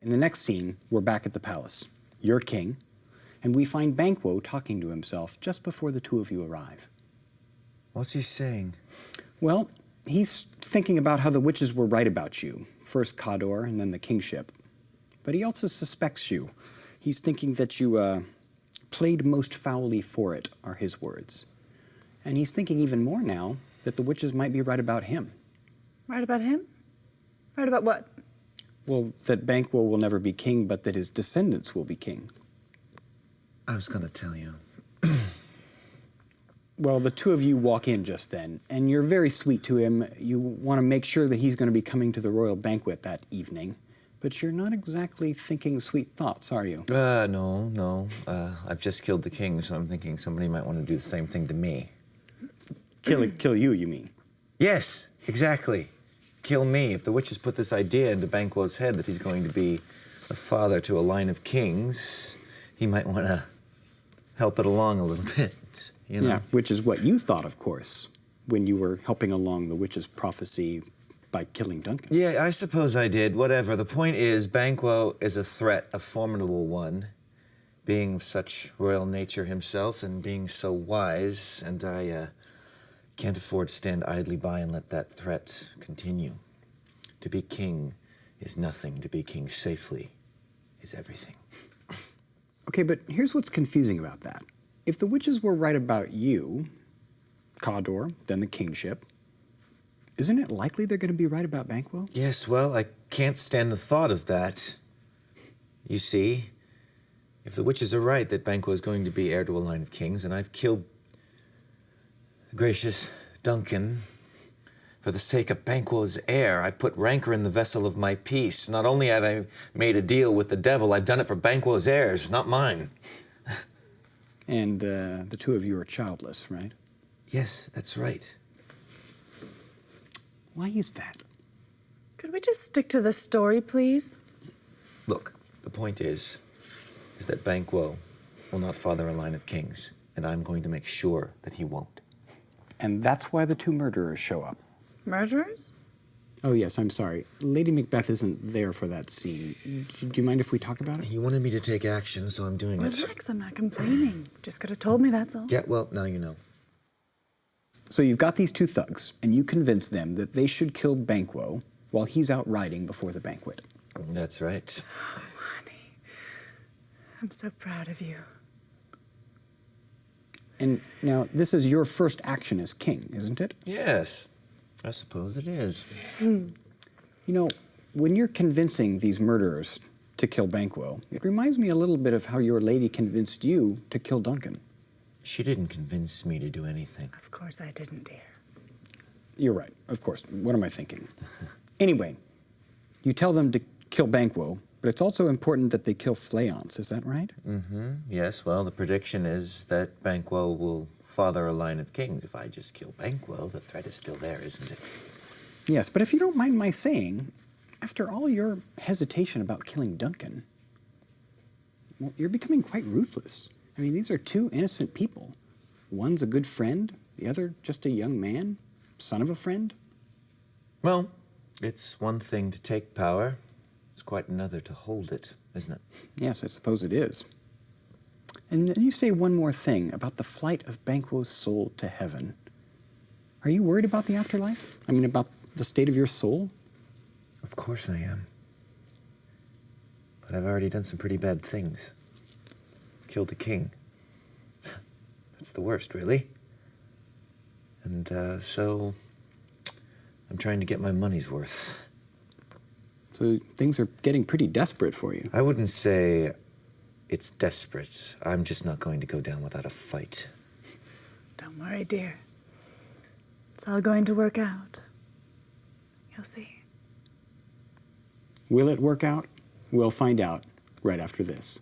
In the next scene, we're back at the palace. You're king, and we find Banquo talking to himself just before the two of you arrive. What's he saying? Well, he's thinking about how the witches were right about you. First Cador and then the kingship. But he also suspects you. He's thinking that you played most foully for it, are his words. And he's thinking even more now that the witches might be right about him. Right about him? Right about what? Well, that Banquo will never be king, but that his descendants will be king. I was gonna tell you. Well, the two of you walk in just then, and you're very sweet to him. You want to make sure that he's going to be coming to the royal banquet that evening. But you're not exactly thinking sweet thoughts, are you? No. I've just killed the king, so I'm thinking somebody might want to do the same thing to me. Kill you, you mean? Yes, exactly. Kill me. If the witches put this idea into Banquo's head that he's going to be a father to a line of kings, he might want to help it along a little bit, you know? Yeah, which is what you thought, of course, when you were helping along the witch's prophecy by killing Duncan. Yeah, I suppose I did. Whatever. The point is, Banquo is a threat, a formidable one, being of such royal nature himself and being so wise, and I can't afford to stand idly by and let that threat continue. To be king is nothing. To be king safely is everything. Okay, but here's what's confusing about that. If the witches were right about you, Cador, then the kingship, isn't it likely they're going to be right about Banquo? Yes, well, I can't stand the thought of that. You see, if the witches are right that Banquo is going to be heir to a line of kings, and I've killed the gracious Duncan for the sake of Banquo's heir, I've put rancor in the vessel of my peace. Not only have I made a deal with the devil, I've done it for Banquo's heirs, not mine. And the two of you are childless, right? Yes, that's right. Why is that? Could we just stick to the story, please? Look, the point is that Banquo will not father a line of kings, and I'm going to make sure that he won't. And that's why the two murderers show up. Murderers? Oh, yes, I'm sorry. Lady Macbeth isn't there for that scene. Do you mind if we talk about it? You wanted me to take action, so I'm doing it. Relax, I'm not complaining. Just could have told me, that's all. Yeah, well, now you know. So you've got these two thugs, and you convince them that they should kill Banquo while he's out riding before the banquet. That's right. Oh, honey, I'm so proud of you. And now, this is your first action as king, isn't it? Yes, I suppose it is. You know, when you're convincing these murderers to kill Banquo, it reminds me a little bit of how your lady convinced you to kill Duncan. She didn't convince me to do anything. Of course I didn't, dear. You're right, of course. What am I thinking? Anyway, you tell them to kill Banquo, but it's also important that they kill Fleance, is that right? Mm-hmm. Yes, well, the prediction is that Banquo will father a line of kings. If I just kill Banquo, the threat is still there, isn't it? Yes, but if you don't mind my saying, after all your hesitation about killing Duncan, well, you're becoming quite ruthless. I mean, these are two innocent people. One's a good friend, the other just a young man, son of a friend. Well, it's one thing to take power. It's quite another to hold it, isn't it? Yes, I suppose it is. And then you say one more thing about the flight of Banquo's soul to heaven. Are you worried about the afterlife? I mean, about the state of your soul? Of course I am. But I've already done some pretty bad things. Killed a king. That's the worst, really. And so I'm trying to get my money's worth. So things are getting pretty desperate for you. I wouldn't say it's desperate. I'm just not going to go down without a fight. Don't worry, dear. It's all going to work out. You'll see. Will it work out? We'll find out right after this.